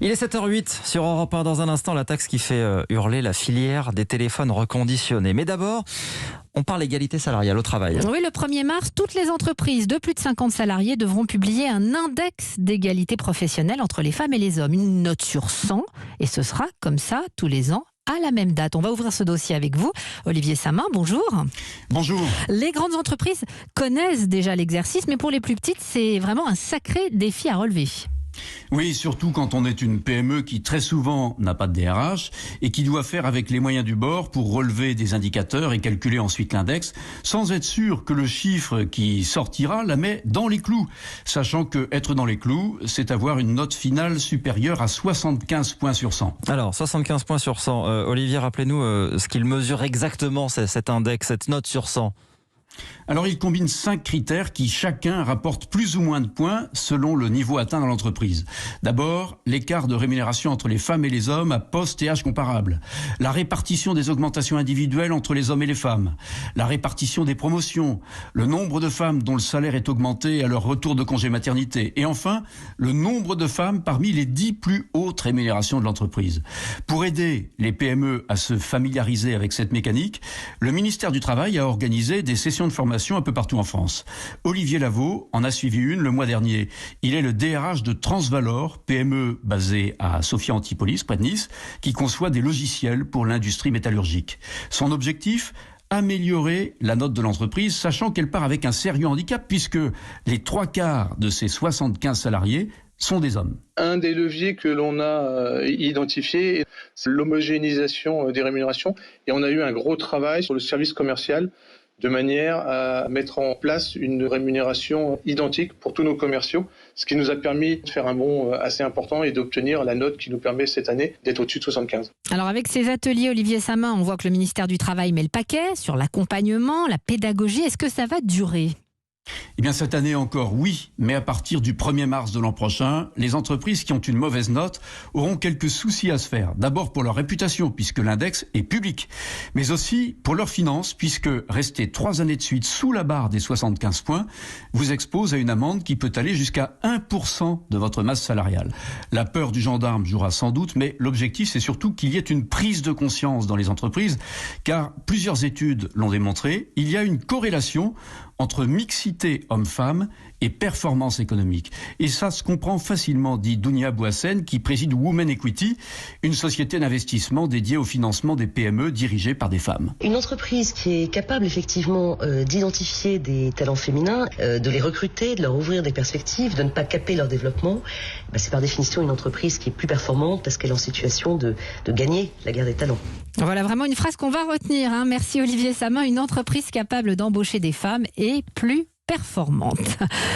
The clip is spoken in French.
Il est 7h08 sur Europe 1. Dans un instant, la taxe qui fait hurler la filière des téléphones reconditionnés. Mais d'abord, on parle égalité salariale au travail. Oui, le 1er mars, toutes les entreprises de plus de 50 salariés devront publier un index d'égalité professionnelle entre les femmes et les hommes. Une note sur 100, et ce sera comme ça tous les ans à la même date. On va ouvrir ce dossier avec vous. Olivier Samin, bonjour. Bonjour. Les grandes entreprises connaissent déjà l'exercice, mais pour les plus petites, c'est vraiment un sacré défi à relever. Oui, surtout quand on est une PME qui très souvent n'a pas de DRH et qui doit faire avec les moyens du bord pour relever des indicateurs et calculer ensuite l'index, sans être sûr que le chiffre qui sortira la met dans les clous. Sachant que être dans les clous, c'est avoir une note finale supérieure à 75 points sur 100. Alors, 75 points sur 100. Olivier, rappelez-nous ce qu'il mesure exactement, cet index, cette note sur 100. Alors, il combine 5 critères qui chacun rapportent plus ou moins de points selon le niveau atteint dans l'entreprise. D'abord, l'écart de rémunération entre les femmes et les hommes à poste et âge comparable. La répartition des augmentations individuelles entre les hommes et les femmes. La répartition des promotions. Le nombre de femmes dont le salaire est augmenté à leur retour de congé maternité. Et enfin, le nombre de femmes parmi les 10 plus hautes rémunérations de l'entreprise. Pour aider les PME à se familiariser avec cette mécanique, le ministère du Travail a organisé des sessions de formation un peu partout en France. Olivier Lavaux en a suivi une le mois dernier. Il est le DRH de Transvalor, PME basée à Sophia Antipolis, près de Nice, qui conçoit des logiciels pour l'industrie métallurgique. Son objectif ? Améliorer la note de l'entreprise, sachant qu'elle part avec un sérieux handicap, puisque les 3/4 de ses 75 salariés sont des hommes. Un des leviers que l'on a identifié, c'est l'homogénéisation des rémunérations. Et on a eu un gros travail sur le service commercial, de manière à mettre en place une rémunération identique pour tous nos commerciaux, ce qui nous a permis de faire un bond assez important et d'obtenir la note qui nous permet cette année d'être au-dessus de 75. Alors avec ces ateliers, Olivier Samin, on voit que le ministère du Travail met le paquet sur l'accompagnement, la pédagogie. Est-ce que ça va durer ? Eh bien, cette année encore, oui, mais à partir du 1er mars de l'an prochain, les entreprises qui ont une mauvaise note auront quelques soucis à se faire. D'abord pour leur réputation, puisque l'index est public, mais aussi pour leurs finances, puisque rester 3 années de suite sous la barre des 75 points vous expose à une amende qui peut aller jusqu'à 1% de votre masse salariale. La peur du gendarme jouera sans doute, mais l'objectif, c'est surtout qu'il y ait une prise de conscience dans les entreprises, car plusieurs études l'ont démontré, il y a une corrélation entre mixité homme-femme et performance économique. Et ça se comprend facilement, dit Dounia Bouassen, qui préside Women Equity, une société d'investissement dédiée au financement des PME dirigée par des femmes. Une entreprise qui est capable effectivement d'identifier des talents féminins, de les recruter, de leur ouvrir des perspectives, de ne pas caper leur développement, c'est par définition une entreprise qui est plus performante parce qu'elle est en situation de gagner la guerre des talents. Voilà vraiment une phrase qu'on va retenir. Merci Olivier Samin, une entreprise capable d'embaucher des femmes et plus performante.